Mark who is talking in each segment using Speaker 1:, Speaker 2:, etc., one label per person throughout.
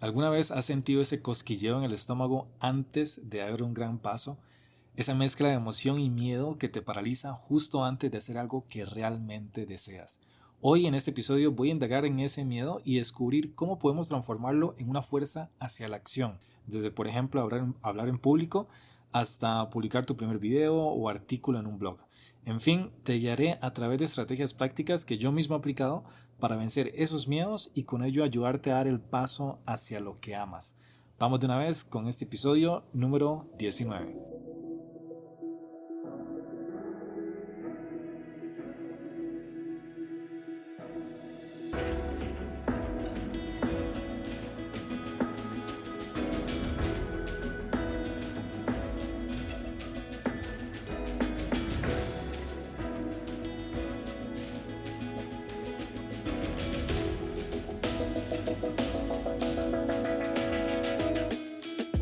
Speaker 1: ¿Alguna vez has sentido ese cosquilleo en el estómago antes de dar un gran paso? Esa mezcla de emoción y miedo que te paraliza justo antes de hacer algo que realmente deseas. Hoy en este episodio voy a indagar en ese miedo y descubrir cómo podemos transformarlo en una fuerza hacia la acción. Desde, por ejemplo, hablar en público hasta publicar tu primer video o artículo en un blog. En fin, te guiaré a través de estrategias prácticas que yo mismo he aplicado para vencer esos miedos y con ello ayudarte a dar el paso hacia lo que amas. Vamos de una vez con este episodio número 19.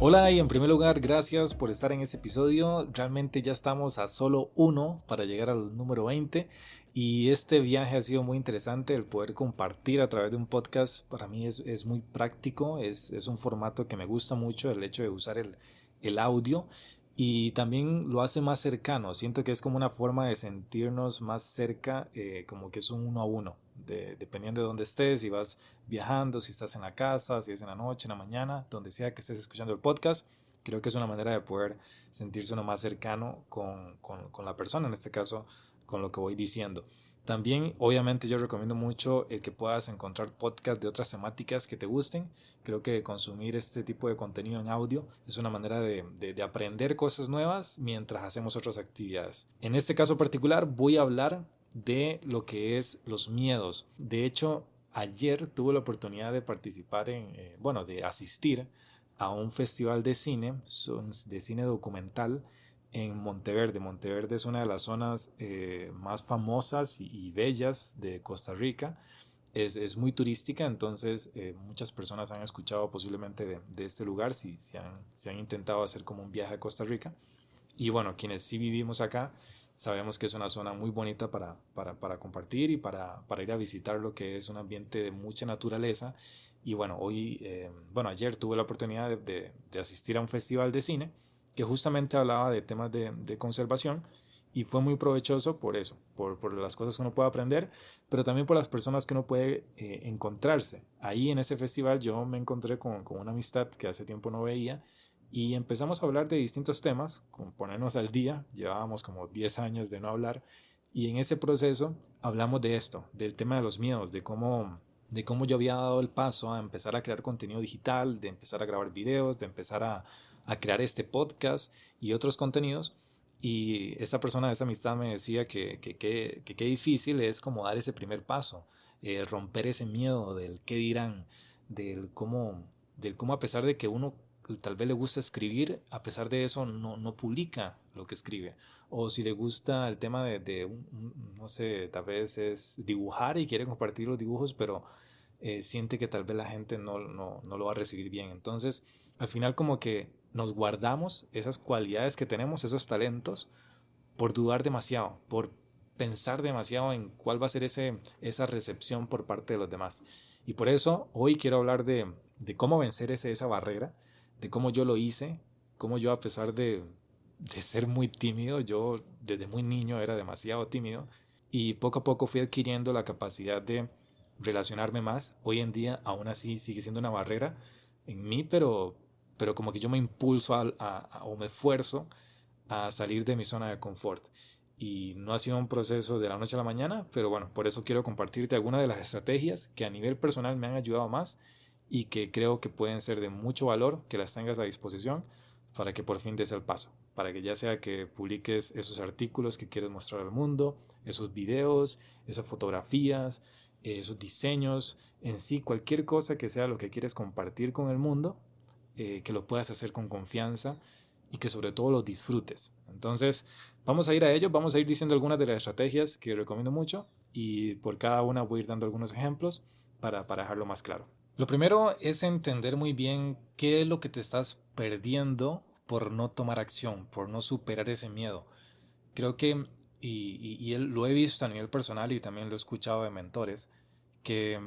Speaker 1: Hola y en primer lugar, gracias por estar en este episodio. Realmente ya estamos a solo uno para llegar al número 20 y este viaje ha sido muy interesante. El poder compartir a través de un podcast para mí es muy práctico, es un formato que me gusta mucho, el hecho de usar el audio y también lo hace más cercano. Siento que es como una forma de sentirnos más cerca, como que es un uno a uno, dependiendo de dónde estés, si vas viajando, si estás en la casa, si es en la noche, en la mañana, donde sea que estés escuchando el podcast. Creo que es una manera de poder sentirse uno más cercano con la persona, en este caso con lo que voy diciendo. También, obviamente, yo recomiendo mucho el que puedas encontrar podcasts de otras temáticas que te gusten. Creo que consumir este tipo de contenido en audio es una manera de aprender cosas nuevas mientras hacemos otras actividades. En este caso particular voy a hablar de lo que es los miedos. De hecho, ayer tuve la oportunidad de participar bueno, de asistir a un festival de cine documental en Monteverde. Monteverde es una de las zonas más famosas y bellas de Costa Rica. Es muy turística, entonces muchas personas han escuchado posiblemente de este lugar si han intentado hacer como un viaje a Costa Rica. Y bueno, quienes sí vivimos acá, sabemos que es una zona muy bonita para compartir y para ir a visitar lo que es un ambiente de mucha naturaleza. Y bueno, bueno, ayer tuve la oportunidad de asistir a un festival de cine que justamente hablaba de temas de conservación y fue muy provechoso por eso, por las cosas que uno puede aprender, pero también por las personas que uno puede encontrarse. Ahí en ese festival yo me encontré con una amistad que hace tiempo no veía y empezamos a hablar de distintos temas, como ponernos al día, llevábamos como 10 años de no hablar, y en ese proceso hablamos de esto, del tema de los miedos, de cómo yo había dado el paso a empezar a crear contenido digital, de empezar a grabar videos, de empezar a crear este podcast y otros contenidos. Y esta persona, esa amistad me decía que qué difícil es como dar ese primer paso, romper ese miedo del qué dirán, del cómo a pesar de que uno tal vez le gusta escribir, a pesar de eso no publica lo que escribe. O si le gusta el tema no sé, tal vez es dibujar y quiere compartir los dibujos, pero siente que tal vez la gente no lo va a recibir bien. Entonces, al final como que nos guardamos esas cualidades que tenemos, esos talentos, por dudar demasiado, por pensar demasiado en cuál va a ser esa recepción por parte de los demás. Y por eso hoy quiero hablar de cómo vencer esa barrera, de cómo yo lo hice, cómo yo a pesar de ser muy tímido, yo desde muy niño era demasiado tímido y poco a poco fui adquiriendo la capacidad de relacionarme más. Hoy en día aún así sigue siendo una barrera en mí, pero como que yo me impulso o me esfuerzo a salir de mi zona de confort. Y no ha sido un proceso de la noche a la mañana, pero bueno, por eso quiero compartirte algunas de las estrategias que a nivel personal me han ayudado más y que creo que pueden ser de mucho valor, que las tengas a disposición para que por fin des el paso, para que ya sea que publiques esos artículos que quieres mostrar al mundo, esos videos, esas fotografías, esos diseños, en sí cualquier cosa que sea lo que quieres compartir con el mundo, que lo puedas hacer con confianza y que sobre todo lo disfrutes. Entonces, vamos a ir a ello, vamos a ir diciendo algunas de las estrategias que recomiendo mucho y por cada una voy a ir dando algunos ejemplos para dejarlo más claro. Lo primero es entender muy bien qué es lo que te estás perdiendo por no tomar acción, por no superar ese miedo. Creo que, lo he visto a nivel personal y también lo he escuchado de mentores, que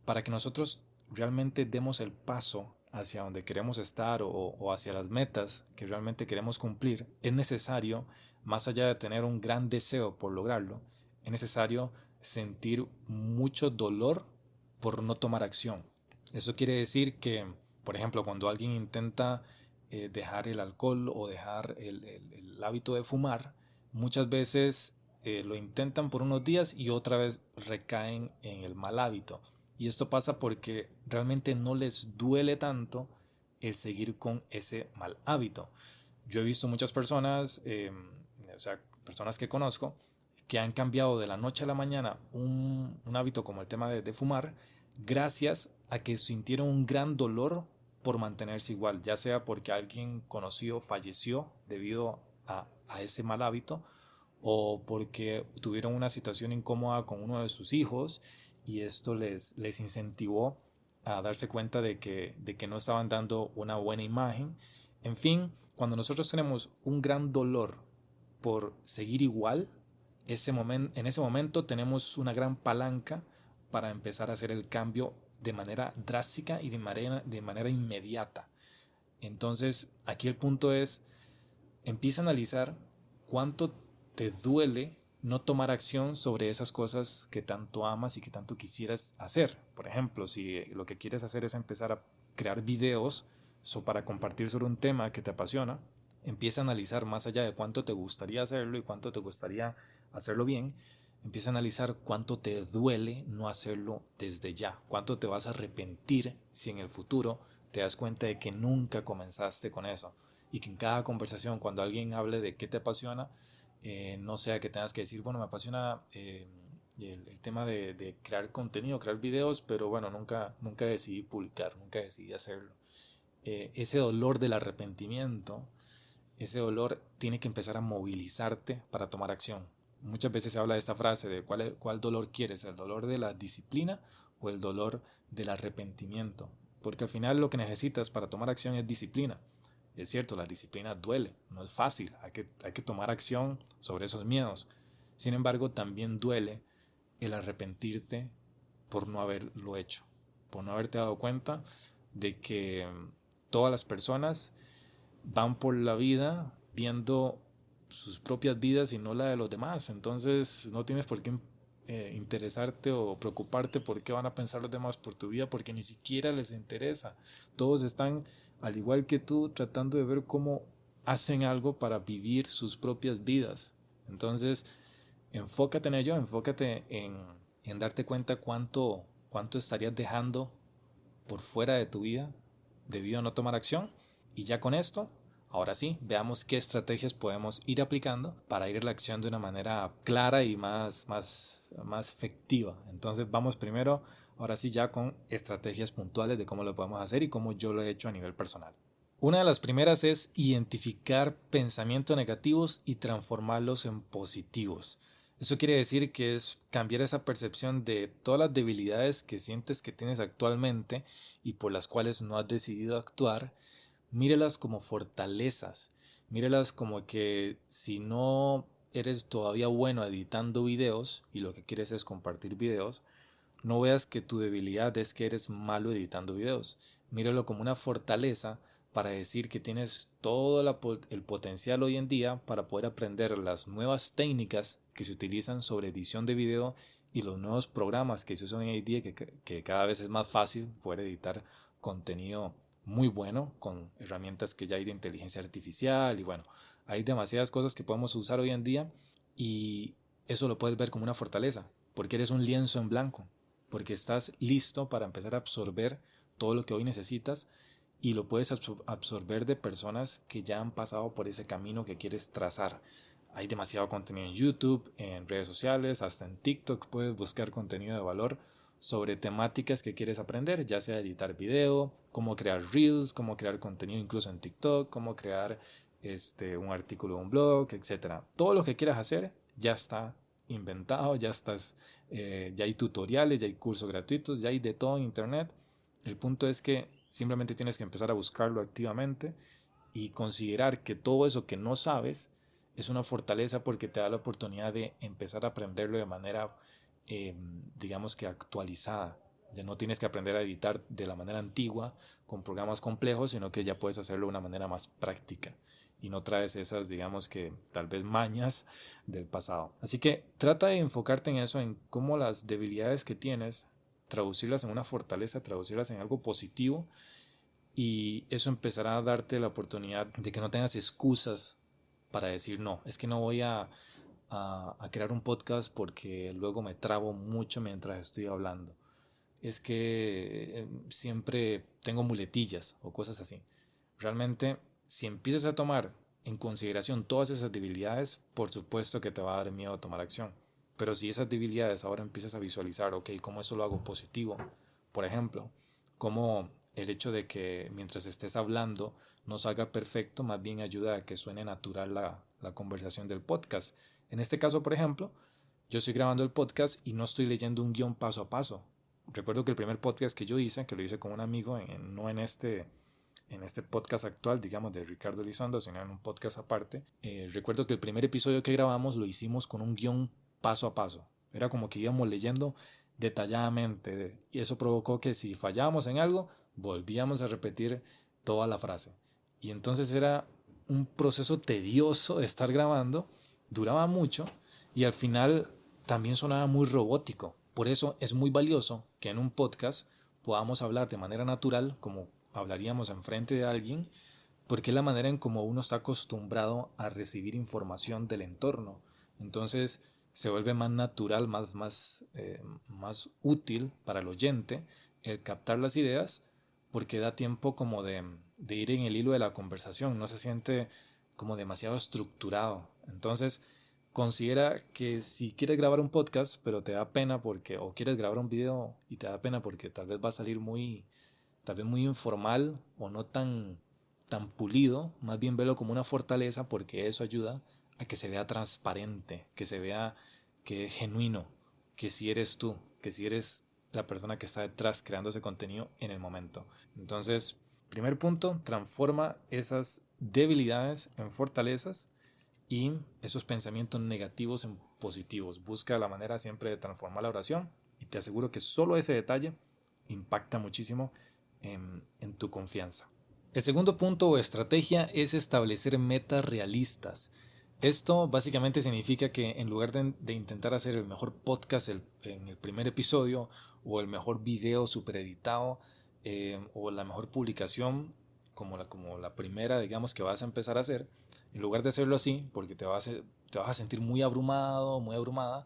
Speaker 1: para que nosotros realmente demos el paso hacia donde queremos estar o hacia las metas que realmente queremos cumplir, es necesario, más allá de tener un gran deseo por lograrlo, es necesario sentir mucho dolor por no tomar acción. Eso quiere decir que, por ejemplo, cuando alguien intenta dejar el alcohol o dejar el hábito de fumar, muchas veces lo intentan por unos días y otra vez recaen en el mal hábito. Y esto pasa porque realmente no les duele tanto el seguir con ese mal hábito. Yo he visto muchas personas, o sea, personas que conozco, que han cambiado de la noche a la mañana un hábito como el tema de fumar, gracias a que sintieron un gran dolor por mantenerse igual, ya sea porque alguien conocido falleció debido a ese mal hábito, o porque tuvieron una situación incómoda con uno de sus hijos y esto les incentivó a darse cuenta de que no estaban dando una buena imagen. En fin, cuando nosotros tenemos un gran dolor por seguir igual, en ese momento tenemos una gran palanca para empezar a hacer el cambio de manera drástica y de manera inmediata. Entonces, aquí el punto es, empieza a analizar cuánto te duele no tomar acción sobre esas cosas que tanto amas y que tanto quisieras hacer. Por ejemplo, si lo que quieres hacer es empezar a crear videos para compartir sobre un tema que te apasiona, empieza a analizar más allá de cuánto te gustaría hacerlo y cuánto te gustaría hacerlo bien, empieza a analizar cuánto te duele no hacerlo desde ya, cuánto te vas a arrepentir si en el futuro te das cuenta de que nunca comenzaste con eso y que en cada conversación, cuando alguien hable de qué te apasiona, no sea que tengas que decir, bueno, me apasiona el tema de crear contenido, crear videos, pero bueno, nunca decidí publicar, nunca decidí hacerlo. Ese dolor del arrepentimiento, ese dolor tiene que empezar a movilizarte para tomar acción. Muchas veces se habla de esta frase de cuál dolor quieres, el dolor de la disciplina o el dolor del arrepentimiento. Porque al final lo que necesitas para tomar acción es disciplina. Es cierto, la disciplina duele, no es fácil, hay que tomar acción sobre esos miedos. Sin embargo, también duele el arrepentirte por no haberlo hecho, por no haberte dado cuenta de que todas las personas van por la vida viendo sus propias vidas y no la de los demás. Entonces no tienes por qué interesarte o preocuparte por qué van a pensar los demás por tu vida, porque ni siquiera les interesa. Todos están, al igual que tú, tratando de ver cómo hacen algo para vivir sus propias vidas. Entonces, enfócate en ello, enfócate en darte cuenta cuánto estarías dejando por fuera de tu vida debido a no tomar acción. Y ya con esto, ahora sí, veamos qué estrategias podemos ir aplicando para ir a la acción de una manera clara y más efectiva. Entonces vamos primero, ahora sí, ya con estrategias puntuales de cómo lo podemos hacer y cómo yo lo he hecho a nivel personal. Una de las primeras es identificar pensamientos negativos y transformarlos en positivos. Eso quiere decir que es cambiar esa percepción de todas las debilidades que sientes que tienes actualmente y por las cuales no has decidido actuar. Mírelas como fortalezas. Mírelas como que si no eres todavía bueno editando videos y lo que quieres es compartir videos, no veas que tu debilidad es que eres malo editando videos. Míralo como una fortaleza para decir que tienes todo el potencial hoy en día para poder aprender las nuevas técnicas que se utilizan sobre edición de video y los nuevos programas que se usan hoy en día, que cada vez es más fácil poder editar contenido muy bueno con herramientas que ya hay de inteligencia artificial y bueno, hay demasiadas cosas que podemos usar hoy en día y eso lo puedes ver como una fortaleza porque eres un lienzo en blanco, porque estás listo para empezar a absorber todo lo que hoy necesitas y lo puedes absorber de personas que ya han pasado por ese camino que quieres trazar. Hay demasiado contenido en YouTube, en redes sociales, hasta en TikTok puedes buscar contenido de valor sobre temáticas que quieres aprender, ya sea editar video, cómo crear reels, cómo crear contenido incluso en TikTok, cómo crear un artículo de un blog, etcétera. Todo lo que quieras hacer ya está inventado, ya hay tutoriales, ya hay cursos gratuitos, ya hay de todo en internet. El punto es que simplemente tienes que empezar a buscarlo activamente y considerar que todo eso que no sabes es una fortaleza porque te da la oportunidad de empezar a aprenderlo de manera, digamos que actualizada. Ya no tienes que aprender a editar de la manera antigua con programas complejos, sino que ya puedes hacerlo de una manera más práctica y no traes esas, digamos que tal vez mañas del pasado. Así que trata de enfocarte en eso, en cómo las debilidades que tienes, traducirlas en una fortaleza, traducirlas en algo positivo, y eso empezará a darte la oportunidad de que no tengas excusas para decir no, es que no voy a crear un podcast porque luego me trabo mucho mientras estoy hablando. Es que siempre tengo muletillas o cosas así. Realmente, si empiezas a tomar en consideración todas esas debilidades, por supuesto que te va a dar miedo a tomar acción. Pero si esas debilidades ahora empiezas a visualizar, ok, ¿cómo eso lo hago positivo? Por ejemplo, como el hecho de que mientras estés hablando no salga perfecto, más bien ayuda a que suene natural la conversación del podcast. En este caso, por ejemplo, yo estoy grabando el podcast y no estoy leyendo un guión paso a paso. Recuerdo que el primer podcast que yo hice, que lo hice con un amigo, no en este podcast actual, digamos, de Ricardo Elizondo, sino en un podcast aparte, recuerdo que el primer episodio que grabamos lo hicimos con un guión paso a paso. Era como que íbamos leyendo detalladamente y eso provocó que si fallábamos en algo, volvíamos a repetir toda la frase. Y entonces era un proceso tedioso de estar grabando, duraba mucho y al final también sonaba muy robótico. Por eso es muy valioso que en un podcast podamos hablar de manera natural, como hablaríamos enfrente de alguien, porque es la manera en cómo uno está acostumbrado a recibir información del entorno. Entonces se vuelve más natural, más útil para el oyente el captar las ideas, porque da tiempo como de ir en el hilo de la conversación, no se siente como demasiado estructurado. Entonces, considera que si quieres grabar un podcast, pero te da pena porque, o quieres grabar un video y te da pena porque tal vez va a salir tal vez muy informal o no tan pulido, más bien velo como una fortaleza porque eso ayuda a que se vea transparente, que se vea que es genuino, que si eres tú, que si eres la persona que está detrás creando ese contenido en el momento. Entonces, primer punto, transforma esas debilidades en fortalezas y esos pensamientos negativos en positivos. Busca la manera siempre de transformar la oración y te aseguro que solo ese detalle impacta muchísimo en tu confianza. El segundo punto o estrategia es establecer metas realistas. Esto básicamente significa que en lugar de intentar hacer el mejor podcast en el primer episodio o el mejor video super editado o la mejor publicación como la primera, digamos, que vas a empezar a hacer, en lugar de hacerlo así, porque te vas a sentir muy abrumado, muy abrumada,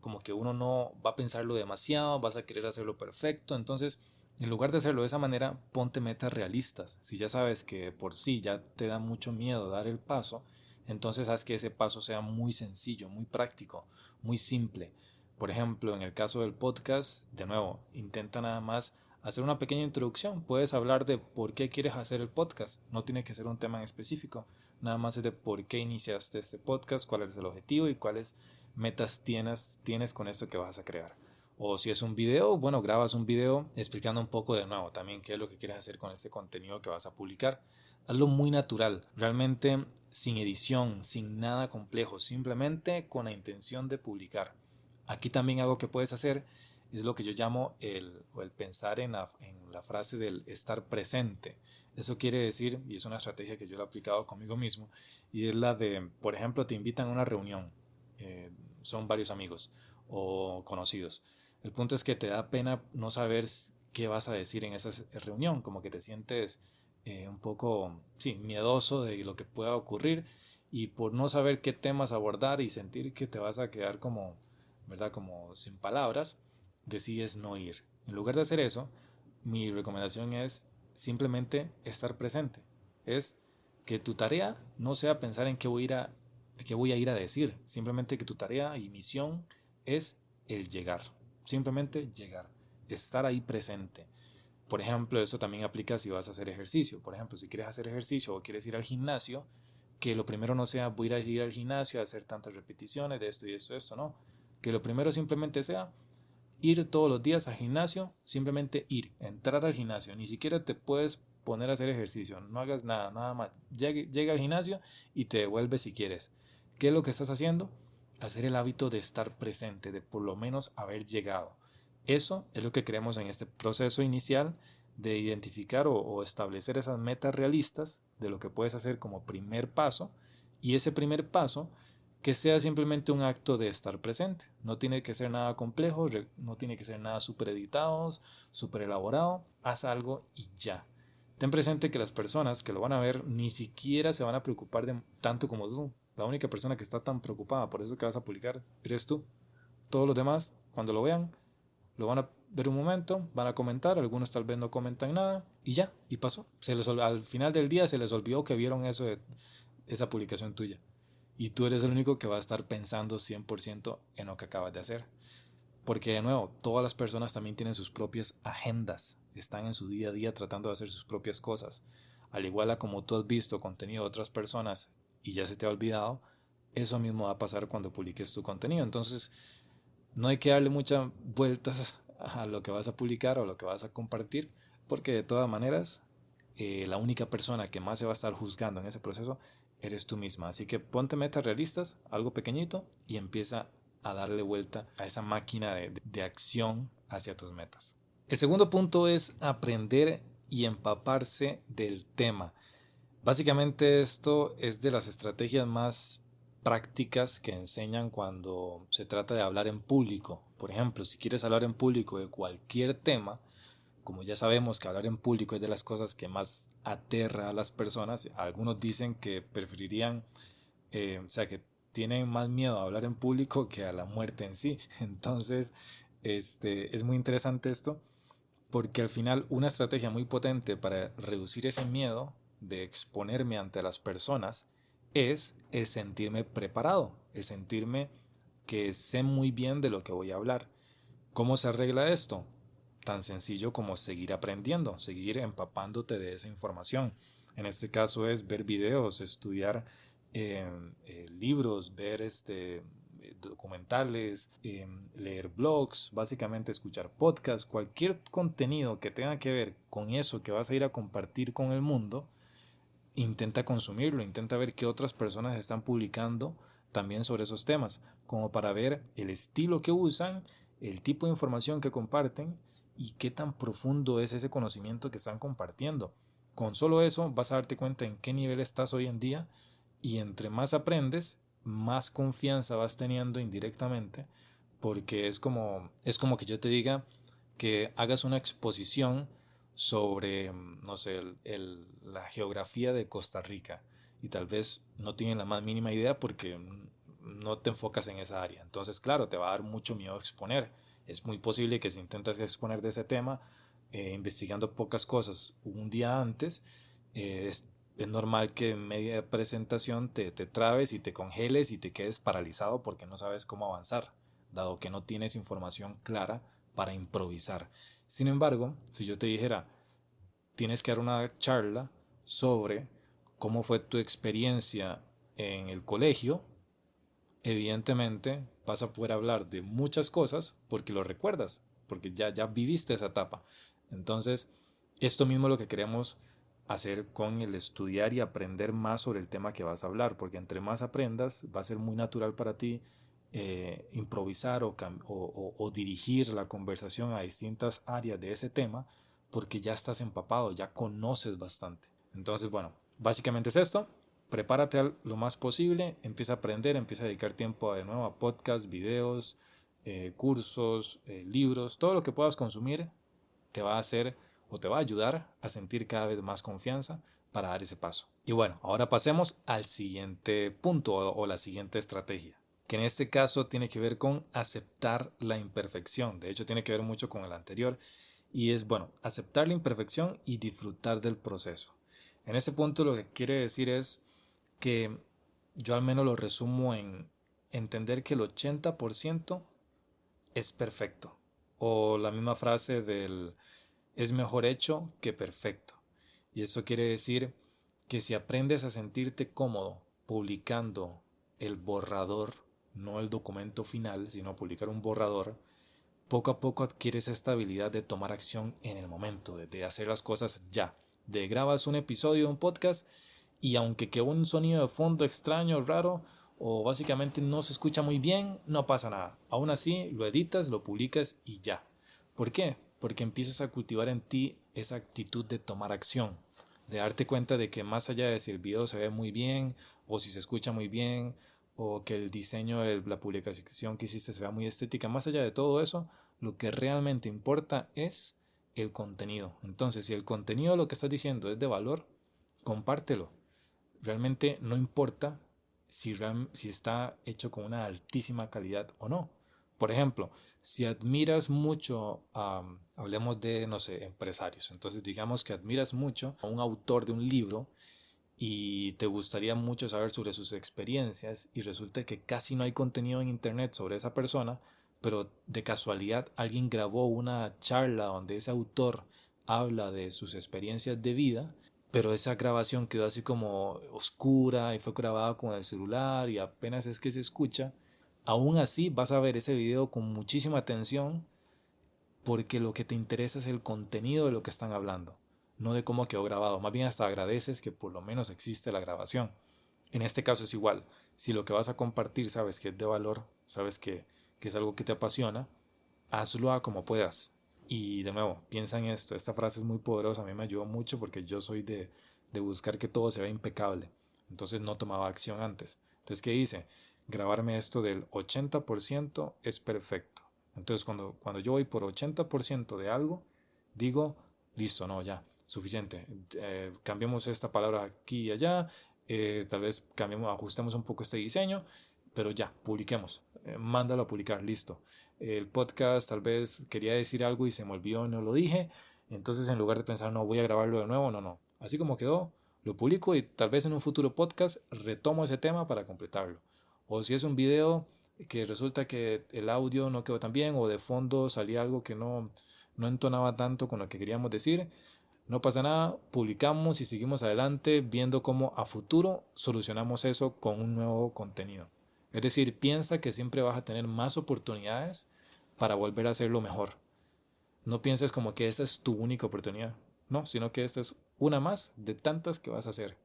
Speaker 1: como que uno no va a pensarlo demasiado, vas a querer hacerlo perfecto, entonces en lugar de hacerlo de esa manera, ponte metas realistas. Si ya sabes que por sí ya te da mucho miedo dar el paso, entonces haz que ese paso sea muy sencillo, muy práctico, muy simple. Por ejemplo, en el caso del podcast, de nuevo, intenta nada más hacer una pequeña introducción. Puedes hablar de por qué quieres hacer el podcast. No tiene que ser un tema en específico. Nada más es de por qué iniciaste este podcast, cuál es el objetivo y cuáles metas tienes con esto que vas a crear. O si es un video, bueno, grabas un video explicando un poco de nuevo también qué es lo que quieres hacer con este contenido que vas a publicar. Hazlo muy natural, realmente sin edición, sin nada complejo, simplemente con la intención de publicar. Aquí también algo que puedes hacer es lo que yo llamo el pensar en la frase del estar presente. Eso quiere decir, y es una estrategia que yo lo he aplicado conmigo mismo, y es la de, por ejemplo, te invitan a una reunión, son varios amigos o conocidos. El punto es que te da pena no saber qué vas a decir en esa reunión, como que te sientes un poco, sí, miedoso de lo que pueda ocurrir y por no saber qué temas abordar y sentir que te vas a quedar como, ¿verdad? Como sin palabras, decides no ir. En lugar de hacer eso, mi recomendación es simplemente estar presente. Es que tu tarea no sea pensar en qué voy a ir a decir, simplemente que tu tarea y misión es el llegar, simplemente llegar, estar ahí presente. Por ejemplo, eso también aplica si vas a hacer ejercicio. Por ejemplo, si quieres hacer ejercicio o quieres ir al gimnasio, que lo primero no sea voy a ir al gimnasio a hacer tantas repeticiones de esto y esto, no. Que lo primero simplemente sea ir todos los días al gimnasio, simplemente ir, entrar al gimnasio. Ni siquiera te puedes poner a hacer ejercicio, no hagas nada, nada más. Llega al gimnasio y te devuelves si quieres. ¿Qué es lo que estás haciendo? Hacer el hábito de estar presente, de por lo menos haber llegado. Eso es lo que queremos en este proceso inicial de identificar o establecer esas metas realistas de lo que puedes hacer como primer paso, y ese primer paso que sea simplemente un acto de estar presente. No tiene que ser nada complejo, no tiene que ser nada súper editado, súper elaborado. Haz algo y ya. Ten presente que las personas que lo van a ver ni siquiera se van a preocupar de tanto como tú. La única persona que está tan preocupada por eso que vas a publicar eres tú. Todos los demás, cuando lo vean, lo van a ver un momento, van a comentar, algunos tal vez no comentan nada y ya, y pasó. Al final del día se les olvidó que vieron eso de esa publicación tuya. Y tú eres el único que va a estar pensando 100% en lo que acabas de hacer. Porque de nuevo, todas las personas también tienen sus propias agendas, están en su día a día tratando de hacer sus propias cosas. Al igual a como tú has visto contenido de otras personas y ya se te ha olvidado, eso mismo va a pasar cuando publiques tu contenido. Entonces, no hay que darle muchas vueltas a lo que vas a publicar o a lo que vas a compartir, porque de todas maneras, la única persona que más se va a estar juzgando en ese proceso eres tú misma. Así que ponte metas realistas, algo pequeñito, y empieza a darle vuelta a esa máquina de acción hacia tus metas. El segundo punto es aprender y empaparse del tema. Básicamente esto es de las estrategias más prácticas que enseñan cuando se trata de hablar en público. Por ejemplo, si quieres hablar en público de cualquier tema, como ya sabemos que hablar en público es de las cosas que más aterra a las personas, algunos dicen que preferirían, o sea, que tienen más miedo a hablar en público que a la muerte en sí. Entonces, es muy interesante esto porque al final una estrategia muy potente para reducir ese miedo de exponerme ante las personas es el sentirme preparado, el sentirme que sé muy bien de lo que voy a hablar. ¿Cómo se arregla esto? Tan sencillo como seguir aprendiendo, seguir empapándote de esa información. En este caso es ver videos, estudiar libros, ver documentales, leer blogs, básicamente escuchar podcasts, cualquier contenido que tenga que ver con eso que vas a ir a compartir con el mundo, intenta consumirlo, intenta ver qué otras personas están publicando también sobre esos temas, como para ver el estilo que usan, el tipo de información que comparten y qué tan profundo es ese conocimiento que están compartiendo. Con solo eso vas a darte cuenta en qué nivel estás hoy en día, y entre más aprendes, más confianza vas teniendo indirectamente, porque es como que yo te diga que hagas una exposición sobre, no sé, la geografía de Costa Rica, y tal vez no tienen la más mínima idea porque no te enfocas en esa área. Entonces, claro, te va a dar mucho miedo exponer. Es muy posible que si intentas exponer de ese tema, investigando pocas cosas un día antes, es normal que en media presentación te trabes y te congeles y te quedes paralizado porque no sabes cómo avanzar, dado que no tienes información clara para improvisar. Sin embargo, si yo te dijera, tienes que dar una charla sobre cómo fue tu experiencia en el colegio, evidentemente vas a poder hablar de muchas cosas porque lo recuerdas, porque ya viviste esa etapa. Entonces, esto mismo es lo que queremos hacer con el estudiar y aprender más sobre el tema que vas a hablar, porque entre más aprendas, va a ser muy natural para ti improvisar o dirigir la conversación a distintas áreas de ese tema, porque ya estás empapado, ya conoces bastante. Entonces, bueno, básicamente es esto. Prepárate lo más posible, empieza a aprender, empieza a dedicar tiempo de nuevo a podcasts, videos, cursos, libros, todo lo que puedas consumir te va a hacer o te va a ayudar a sentir cada vez más confianza para dar ese paso. Y bueno, ahora pasemos al siguiente punto o la siguiente estrategia, que en este caso tiene que ver con aceptar la imperfección. De hecho, tiene que ver mucho con el anterior, y es, bueno, aceptar la imperfección y disfrutar del proceso. En este punto lo que quiere decir es que yo al menos lo resumo en entender que el 80% es perfecto. O la misma frase del es mejor hecho que perfecto. Y eso quiere decir que si aprendes a sentirte cómodo publicando el borrador, no el documento final, sino publicar un borrador, poco a poco adquieres esta habilidad de tomar acción en el momento, de hacer las cosas ya. De grabas un episodio de un podcast y aunque quede un sonido de fondo extraño, raro, o básicamente no se escucha muy bien, no pasa nada. Aún así, lo editas, lo publicas y ya. ¿Por qué? Porque empiezas a cultivar en ti esa actitud de tomar acción, de darte cuenta de que más allá de si el video se ve muy bien o si se escucha muy bien o que el diseño de la publicación que hiciste se vea muy estética, más allá de todo eso, lo que realmente importa es el contenido. Entonces, si el contenido lo que estás diciendo es de valor, compártelo. Realmente no importa si está hecho con una altísima calidad o no. Por ejemplo, si admiras mucho, hablemos de, no sé, empresarios. Entonces, digamos que admiras mucho a un autor de un libro y te gustaría mucho saber sobre sus experiencias y resulta que casi no hay contenido en internet sobre esa persona, pero de casualidad alguien grabó una charla donde ese autor habla de sus experiencias de vida, pero esa grabación quedó así como oscura y fue grabada con el celular y apenas es que se escucha. Aún así vas a ver ese video con muchísima atención porque lo que te interesa es el contenido de lo que están hablando, no de cómo quedó grabado. Más bien hasta agradeces que por lo menos existe la grabación. En este caso es igual. Si lo que vas a compartir sabes que es de valor, sabes que es algo que te apasiona, hazlo a como puedas. Y de nuevo, piensa en esto. Esta frase es muy poderosa. A mí me ayudó mucho porque yo soy de buscar que todo se vea impecable. Entonces no tomaba acción antes. Entonces, ¿qué hice? Grabarme esto del 80% es perfecto. Entonces, cuando yo voy por 80% de algo, digo, listo, no, ya, suficiente. Cambiemos esta palabra aquí y allá. Tal vez cambiemos, ajustemos un poco este diseño, pero ya, publiquemos. Mándalo a publicar, listo. El podcast tal vez quería decir algo y se me olvidó y no lo dije. Entonces, en lugar de pensar, no, voy a grabarlo de nuevo, no, no. Así como quedó, lo publico y tal vez en un futuro podcast retomo ese tema para completarlo. O si es un video que resulta que el audio no quedó tan bien o de fondo salía algo que no entonaba tanto con lo que queríamos decir, no pasa nada, publicamos y seguimos adelante viendo cómo a futuro solucionamos eso con un nuevo contenido. Es decir, piensa que siempre vas a tener más oportunidades para volver a hacerlo mejor. No pienses como que esta es tu única oportunidad, no, sino que esta es una más de tantas que vas a hacer.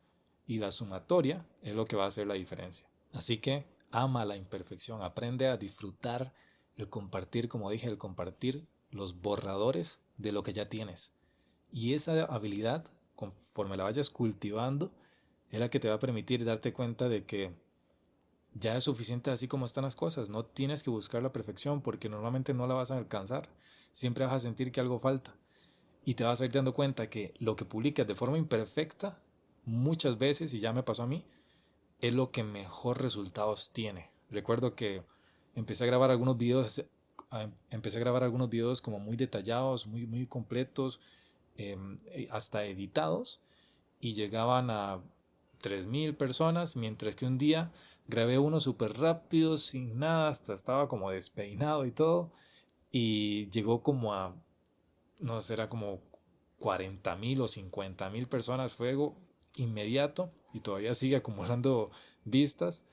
Speaker 1: Y la sumatoria es lo que va a hacer la diferencia. Así que ama la imperfección, aprende a disfrutar el compartir, como dije, el compartir los borradores de lo que ya tienes. Y esa habilidad, conforme la vayas cultivando, es la que te va a permitir darte cuenta de que ya es suficiente así como están las cosas. No tienes que buscar la perfección porque normalmente no la vas a alcanzar. Siempre vas a sentir que algo falta. Y te vas a ir dando cuenta que lo que publicas de forma imperfecta, muchas veces, y ya me pasó a mí, es lo que mejor resultados tiene. Recuerdo que empecé a grabar algunos videos, empecé a grabar algunos videos como muy detallados, muy completos, hasta editados, y llegaban a 3000 personas, mientras que un día grabé uno súper rápido, sin nada, hasta estaba como despeinado y todo, y llegó como a, no sé, era como 40.000 o 50.000 personas, fuego inmediato, y todavía sigue acumulando vistas,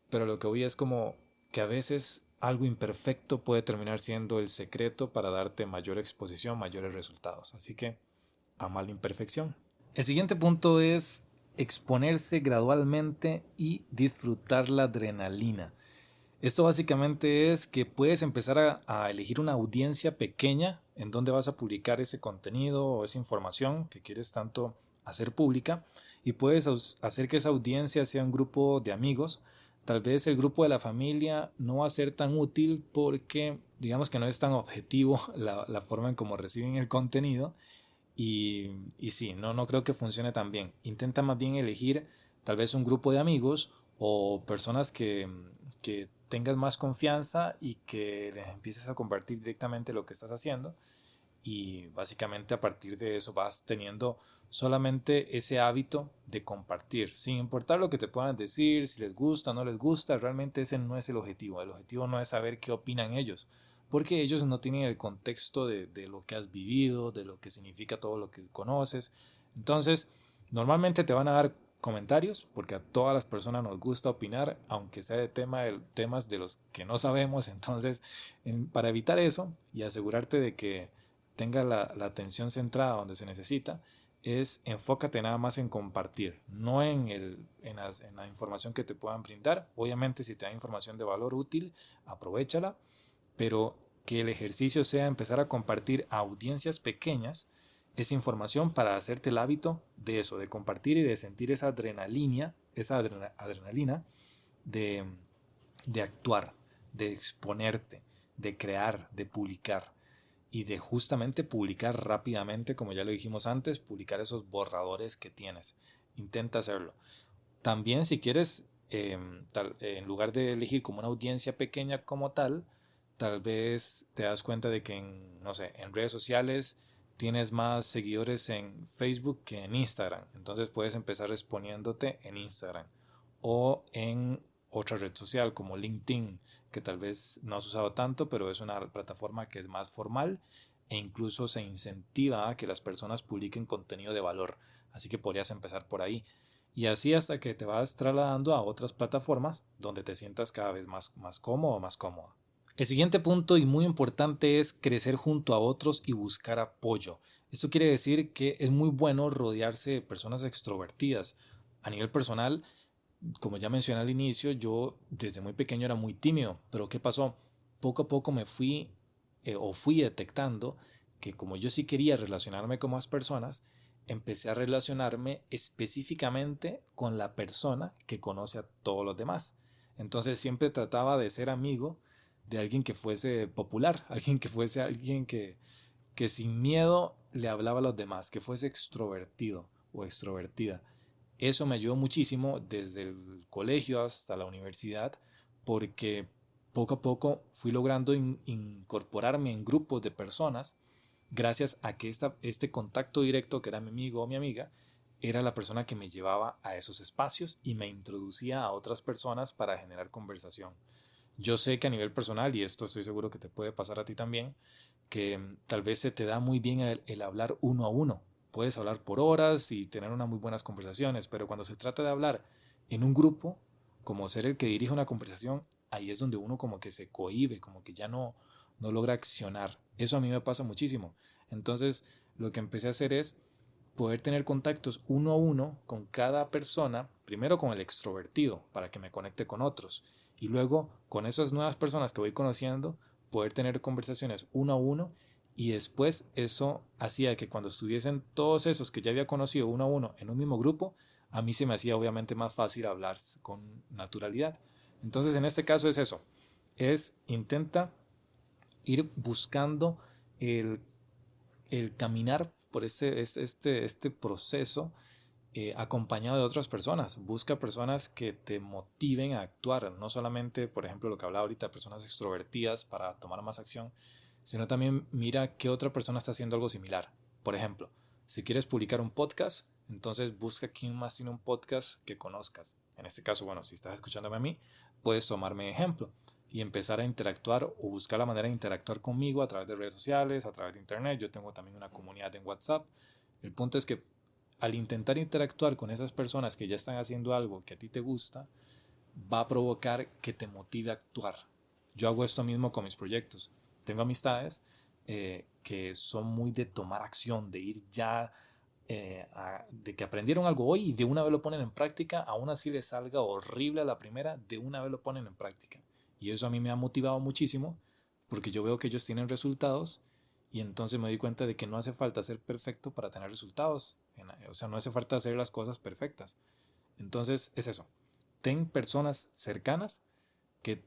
Speaker 1: pero lo que voy es como que a veces algo imperfecto puede terminar siendo el secreto para darte mayor exposición, mayores resultados. Así que ama la imperfección. El siguiente punto es exponerse gradualmente y disfrutar la adrenalina. Esto básicamente es que puedes empezar a elegir una audiencia pequeña en donde vas a publicar ese contenido o esa información que quieres tanto hacer pública y puedes hacer que esa audiencia sea un grupo de amigos. Tal vez el grupo de la familia no va a ser tan útil porque digamos que no es tan objetivo la forma en cómo reciben el contenido y sí, no creo que funcione tan bien. Intenta más bien elegir tal vez un grupo de amigos o personas que tengas más confianza y que les empieces a compartir directamente lo que estás haciendo. Y básicamente a partir de eso vas teniendo solamente ese hábito de compartir, sin importar lo que te puedan decir, si les gusta o no les gusta, realmente ese no es el objetivo. El objetivo no es saber qué opinan ellos, porque ellos no tienen el contexto de lo que has vivido, de lo que significa todo lo que conoces. Entonces, normalmente te van a dar comentarios, porque a todas las personas nos gusta opinar, aunque sea de temas de los que no sabemos. Entonces, para evitar eso y asegurarte de que tenga la atención centrada donde se necesita, es enfócate nada más en compartir, no en la información que te puedan brindar. Obviamente, si te da información de valor útil, aprovechala, pero que el ejercicio sea empezar a compartir a audiencias pequeñas esa información para hacerte el hábito de eso, de compartir y de sentir esa adrenalina de, de actuar, de exponerte, de crear, de publicar y de justamente publicar rápidamente, como ya lo dijimos antes, publicar esos borradores que tienes. Intenta hacerlo. También si quieres, en lugar de elegir como una audiencia pequeña como tal vez te das cuenta de que no sé, en redes sociales tienes más seguidores en Facebook que en Instagram. Entonces puedes empezar exponiéndote en Instagram o en otra red social como LinkedIn, que tal vez no has usado tanto, pero es una plataforma que es más formal e incluso se incentiva a que las personas publiquen contenido de valor. Así que podrías empezar por ahí. Y así hasta que te vas trasladando a otras plataformas donde te sientas cada vez más cómodo o más cómoda. El siguiente punto y muy importante es crecer junto a otros y buscar apoyo. Esto quiere decir que es muy bueno rodearse de personas extrovertidas. A nivel personal, como ya mencioné al inicio, yo desde muy pequeño era muy tímido, pero ¿qué pasó? Poco a poco me fui detectando que como yo sí quería relacionarme con más personas, empecé a relacionarme específicamente con la persona que conoce a todos los demás. Entonces siempre trataba de ser amigo de alguien que fuese popular, alguien que sin miedo le hablaba a los demás, que fuese extrovertido o extrovertida. Eso me ayudó muchísimo desde el colegio hasta la universidad porque poco a poco fui logrando incorporarme en grupos de personas gracias a que este contacto directo que era mi amigo o mi amiga era la persona que me llevaba a esos espacios y me introducía a otras personas para generar conversación. Yo sé que a nivel personal, y esto estoy seguro que te puede pasar a ti también, que tal vez se te da muy bien el hablar uno a uno. Puedes hablar por horas y tener unas muy buenas conversaciones, pero cuando se trata de hablar en un grupo, como ser el que dirige una conversación, ahí es donde uno como que se cohíbe, como que ya no logra accionar. Eso a mí me pasa muchísimo. Entonces, lo que empecé a hacer es poder tener contactos uno a uno con cada persona, primero con el extrovertido, para que me conecte con otros, y luego con esas nuevas personas que voy conociendo, poder tener conversaciones uno a uno, y después eso hacía que cuando estuviesen todos esos que ya había conocido uno a uno en un mismo grupo, a mí se me hacía obviamente más fácil hablar con naturalidad. Entonces en este caso es eso, intenta ir buscando el caminar por este proceso acompañado de otras personas. Busca personas que te motiven a actuar, no solamente, por ejemplo, lo que hablaba ahorita, personas extrovertidas para tomar más acción, sino también mira qué otra persona está haciendo algo similar. Por ejemplo, si quieres publicar un podcast, entonces busca quién más tiene un podcast que conozcas. En este caso, bueno, si estás escuchándome a mí, puedes tomarme ejemplo y empezar a interactuar o buscar la manera de interactuar conmigo a través de redes sociales, a través de internet. Yo tengo también una comunidad en WhatsApp. El punto es que al intentar interactuar con esas personas que ya están haciendo algo que a ti te gusta, va a provocar que te motive a actuar. Yo hago esto mismo con mis proyectos. Tengo amistades que son muy de tomar acción, de ir ya, de que aprendieron algo hoy y de una vez lo ponen en práctica, aún así les salga horrible a la primera, de una vez lo ponen en práctica. Y eso a mí me ha motivado muchísimo porque yo veo que ellos tienen resultados y entonces me doy cuenta de que no hace falta ser perfecto para tener resultados. O sea, no hace falta hacer las cosas perfectas. Entonces es eso. Ten personas cercanas que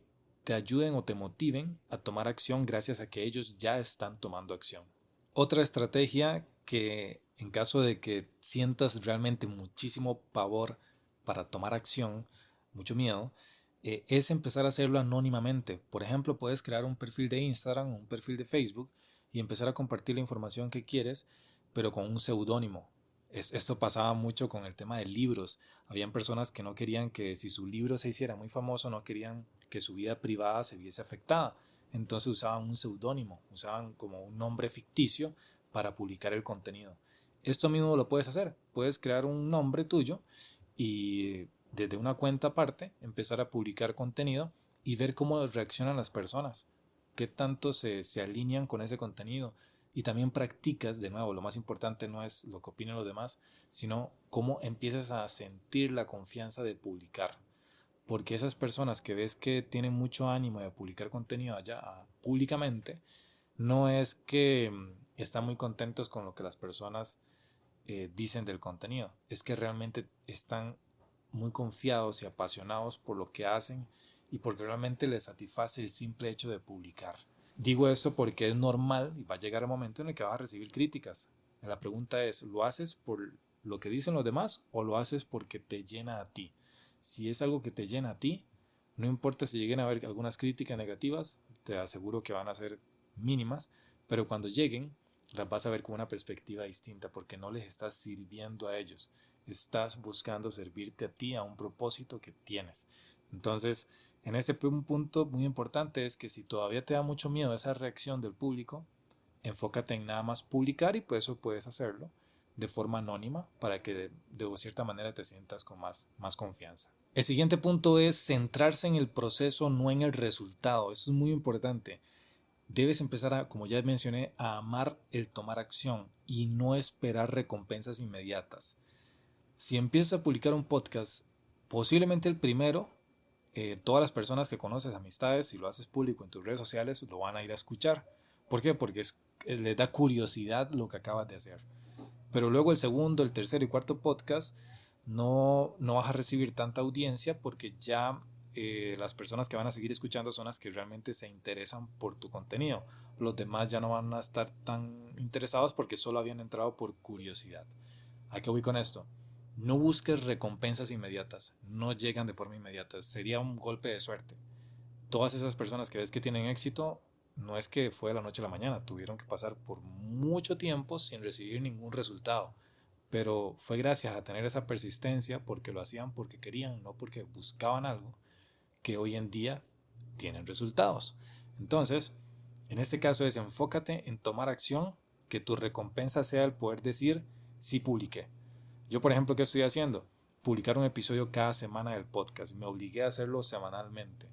Speaker 1: te ayuden o te motiven a tomar acción gracias a que ellos ya están tomando acción. Otra estrategia que en caso de que sientas realmente muchísimo pavor para tomar acción, mucho miedo, es empezar a hacerlo anónimamente. Por ejemplo, puedes crear un perfil de Instagram, un perfil de Facebook y empezar a compartir la información que quieres, pero con un seudónimo. Esto pasaba mucho con el tema de libros. Habían personas que no querían que si su libro se hiciera muy famoso, no querían que su vida privada se viese afectada. Entonces usaban un seudónimo, usaban como un nombre ficticio para publicar el contenido. Esto mismo lo puedes hacer. Puedes crear un nombre tuyo y desde una cuenta aparte empezar a publicar contenido y ver cómo reaccionan las personas, qué tanto se alinean con ese contenido. Y también practicas, de nuevo, lo más importante no es lo que opinen los demás, sino cómo empiezas a sentir la confianza de publicar. porque esas personas que ves que tienen mucho ánimo de publicar contenido allá públicamente, no es que están muy contentos con lo que las personas dicen del contenido, es que realmente están muy confiados y apasionados por lo que hacen y porque realmente les satisface el simple hecho de publicar. Digo esto porque es normal y va a llegar el momento en el que vas a recibir críticas. La pregunta es, ¿lo haces por lo que dicen los demás o lo haces porque te llena a ti? Si es algo que te llena a ti, no importa si lleguen a haber algunas críticas negativas, te aseguro que van a ser mínimas, pero cuando lleguen las vas a ver con una perspectiva distinta porque no les estás sirviendo a ellos, estás buscando servirte a ti, a un propósito que tienes. Entonces, en este punto muy importante es que si todavía te da mucho miedo esa reacción del público, enfócate en nada más publicar y por eso puedes hacerlo de forma anónima para que de cierta manera te sientas con más confianza. El siguiente punto es centrarse en el proceso, no en el resultado. Eso es muy importante. Debes empezar a, como ya mencioné, a amar el tomar acción y no esperar recompensas inmediatas. Si empiezas a publicar un podcast, posiblemente el primero, todas las personas que conoces, amistades, si lo haces público en tus redes sociales, lo van a ir a escuchar. ¿Por qué? Porque les da curiosidad lo que acabas de hacer. Pero luego el segundo, el tercero y cuarto podcast no vas a recibir tanta audiencia porque ya las personas que van a seguir escuchando son las que realmente se interesan por tu contenido. Los demás ya no van a estar tan interesados porque solo habían entrado por curiosidad. ¿A qué voy con esto? No busques recompensas inmediatas, no llegan de forma inmediata, sería un golpe de suerte. Todas esas personas que ves que tienen éxito, no es que fue de la noche a la mañana, tuvieron que pasar por mucho tiempo sin recibir ningún resultado, pero fue gracias a tener esa persistencia, porque lo hacían porque querían, no porque buscaban algo, que hoy en día tienen resultados. Entonces, en este caso es enfócate en tomar acción, que tu recompensa sea el poder decir, sí publiqué. Yo, por ejemplo, ¿qué estoy haciendo? Publicar un episodio cada semana del podcast. Me obligué a hacerlo semanalmente,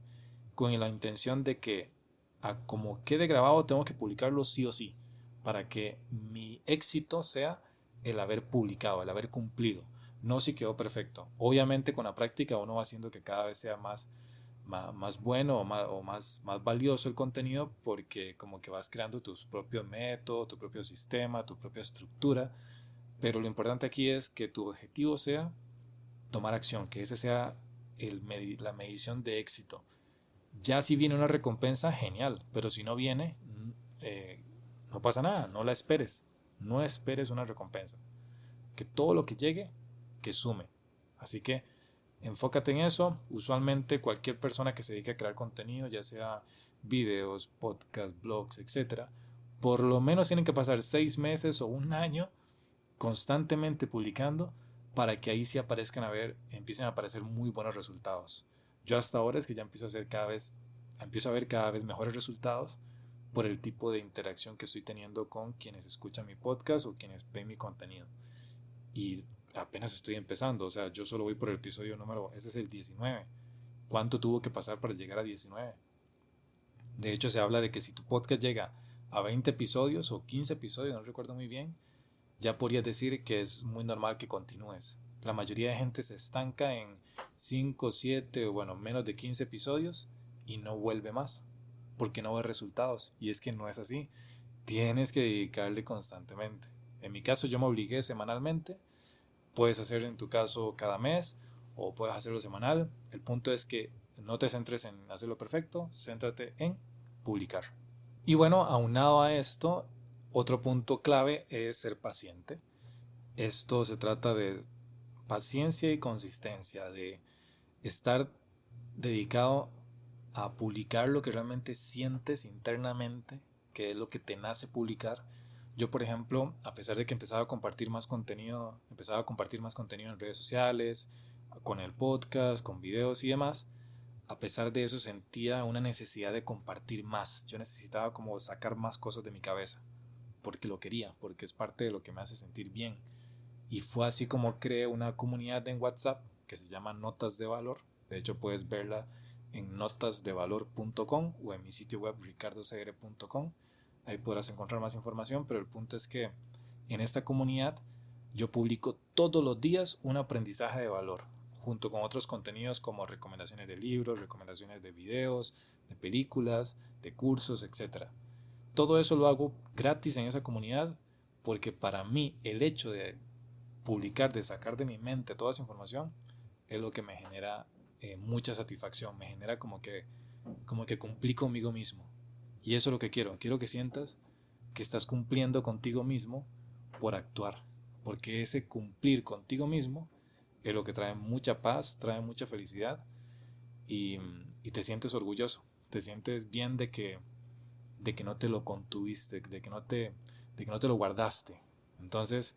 Speaker 1: con la intención de que, como quede grabado, tengo que publicarlo sí o sí, para que mi éxito sea el haber publicado, el haber cumplido. No si quedó perfecto. Obviamente con la práctica uno va haciendo que cada vez sea más bueno o más valioso el contenido porque como que vas creando tus propios métodos, tu propio sistema, tu propia estructura. Pero lo importante aquí es que tu objetivo sea tomar acción, que ese sea la medición de éxito. Ya si viene una recompensa, genial, pero si no viene, no pasa nada, no la esperes. No esperes una recompensa. Que todo lo que llegue, que sume. Así que enfócate en eso. Usualmente cualquier persona que se dedique a crear contenido, ya sea videos, podcasts, blogs, etcétera, por lo menos tienen que pasar 6 meses o un año constantemente publicando para que ahí sí empiecen a aparecer muy buenos resultados. Yo hasta ahora es que ya empiezo a ver cada vez mejores resultados por el tipo de interacción que estoy teniendo con quienes escuchan mi podcast o quienes ven mi contenido. Y apenas estoy empezando, o sea, yo solo voy por el episodio ese es el 19. ¿Cuánto tuvo que pasar para llegar a 19? De hecho, se habla de que si tu podcast llega a 20 episodios o 15 episodios, no recuerdo muy bien, ya podrías decir que es muy normal que continúes. La mayoría de gente se estanca en 5, 7 o bueno, menos de 15 episodios y no vuelve más porque no ve resultados. Y es que no es así. Tienes que dedicarle constantemente. En mi caso yo me obligué semanalmente. Puedes hacer en tu caso cada mes o puedes hacerlo semanal. El punto es que no te centres en hacerlo perfecto, céntrate en publicar. Y bueno, aunado a esto, otro punto clave es ser paciente. Esto se trata de paciencia y consistencia, de estar dedicado a publicar lo que realmente sientes internamente, que es lo que te nace publicar. Yo, por ejemplo, a pesar de que empezaba a compartir más contenido en redes sociales, con el podcast, con videos y demás, a pesar de eso sentía una necesidad de compartir más. Yo necesitaba como sacar más cosas de mi cabeza, porque lo quería, porque es parte de lo que me hace sentir bien. Y fue así como creé una comunidad en WhatsApp que se llama Notas de Valor. De hecho, puedes verla en notasdevalor.com o en mi sitio web ricardocr.com. Ahí podrás encontrar más información, pero el punto es que en esta comunidad yo publico todos los días un aprendizaje de valor. junto con otros contenidos como recomendaciones de libros, recomendaciones de videos, de películas, de cursos, etc. Todo eso lo hago gratis en esa comunidad porque para mí el hecho de publicar, de sacar de mi mente toda esa información, es lo que me genera mucha satisfacción, me genera como que cumplí conmigo mismo. Y eso es lo que quiero que sientas que estás cumpliendo contigo mismo por actuar, porque ese cumplir contigo mismo es lo que trae mucha paz, trae mucha felicidad y te sientes orgulloso, te sientes bien de que no te lo contuviste, de que no te lo guardaste. Entonces,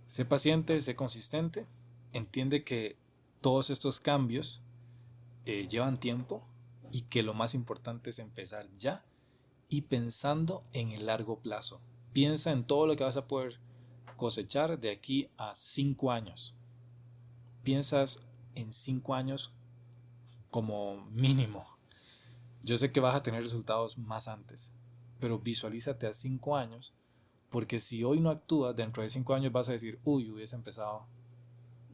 Speaker 1: sé paciente, sé consistente, entiende que todos estos cambios llevan tiempo y que lo más importante es empezar ya y pensando en el largo plazo. Piensa en todo lo que vas a poder cosechar de aquí a 5 años. Piensas en 5 años como mínimo. Yo sé que vas a tener resultados más antes, pero visualízate a 5 años, porque si hoy no actúas, dentro de 5 años vas a decir, uy, hubiese empezado.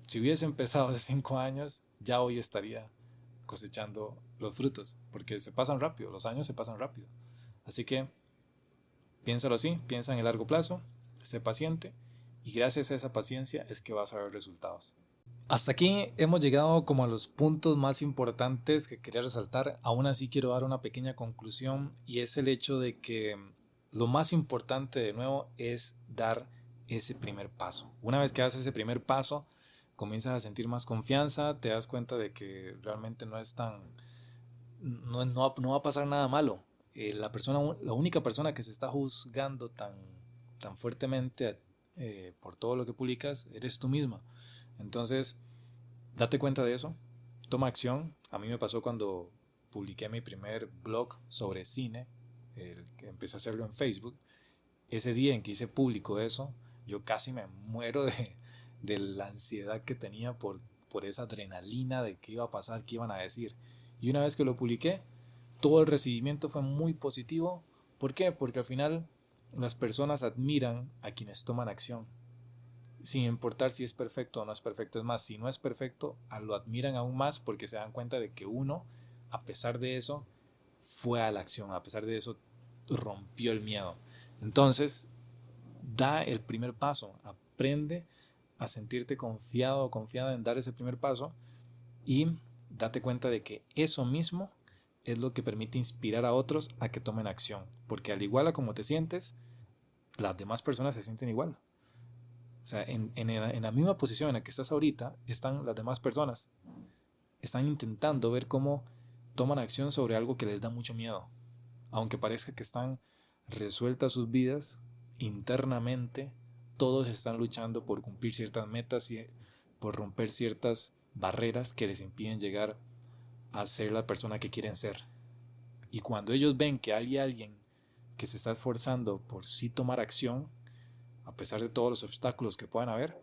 Speaker 1: Si hubiese empezado hace 5 años, ya hoy estaría cosechando los frutos, porque se pasan rápido, los años se pasan rápido. Así que piénsalo así, piensa en el largo plazo, sé paciente y gracias a esa paciencia es que vas a ver resultados. Hasta aquí hemos llegado como a los puntos más importantes que quería resaltar. Aún así quiero dar una pequeña conclusión y es el hecho de que lo más importante de nuevo es dar ese primer paso. Una vez que haces ese primer paso, comienzas a sentir más confianza, te das cuenta de que realmente no es tan, no va a pasar nada malo. La única persona que se está juzgando tan fuertemente por todo lo que publicas eres tú misma. Entonces, date cuenta de eso, toma acción. A mí me pasó cuando publiqué mi primer blog sobre cine, que empecé a hacerlo en Facebook. Ese día en que hice público eso, yo casi me muero de la ansiedad que tenía por esa adrenalina de qué iba a pasar, qué iban a decir. Y una vez que lo publiqué, todo el recibimiento fue muy positivo. ¿Por qué? Porque al final las personas admiran a quienes toman acción, sin importar si es perfecto o no es perfecto. Es más, si no es perfecto, lo admiran aún más porque se dan cuenta de que uno, a pesar de eso, fue a la acción, a pesar de eso, rompió el miedo. Entonces, da el primer paso, aprende a sentirte confiado o confiada en dar ese primer paso y date cuenta de que eso mismo es lo que permite inspirar a otros a que tomen acción, porque al igual a como te sientes, las demás personas se sienten igual. O sea, en la misma posición en la que estás ahorita están las demás personas. Están intentando ver cómo toman acción sobre algo que les da mucho miedo. Aunque parezca que están resueltas sus vidas, internamente todos están luchando por cumplir ciertas metas y por romper ciertas barreras que les impiden llegar a ser la persona que quieren ser. Y cuando ellos ven que hay alguien que se está esforzando por sí tomar acción, a pesar de todos los obstáculos que puedan haber,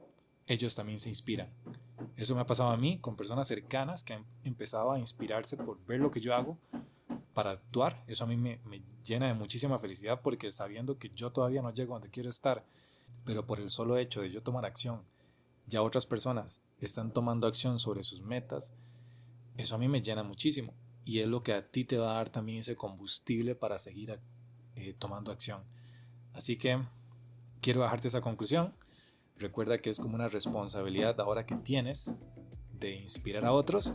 Speaker 1: ellos también se inspiran. Eso me ha pasado a mí con personas cercanas que han empezado a inspirarse por ver lo que yo hago para actuar. Eso a mí me llena de muchísima felicidad porque sabiendo que yo todavía no llego a donde quiero estar, pero por el solo hecho de yo tomar acción, ya otras personas están tomando acción sobre sus metas, eso a mí me llena muchísimo y es lo que a ti te va a dar también ese combustible para seguir tomando acción. Así que quiero dejarte esa conclusión. Recuerda que es como una responsabilidad ahora que tienes de inspirar a otros.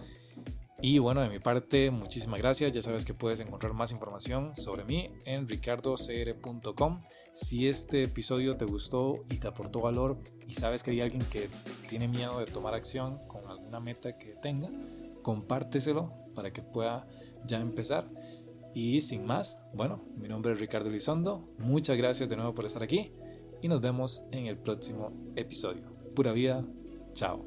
Speaker 1: Y bueno, de mi parte, muchísimas gracias. Ya sabes que puedes encontrar más información sobre mí en ricardocr.com. Si este episodio te gustó y te aportó valor y sabes que hay alguien que tiene miedo de tomar acción con alguna meta que tenga, compárteselo para que pueda ya empezar. Y sin más, bueno, mi nombre es Ricardo Elizondo. Muchas gracias de nuevo por estar aquí y nos vemos en el próximo episodio. Pura vida, chao.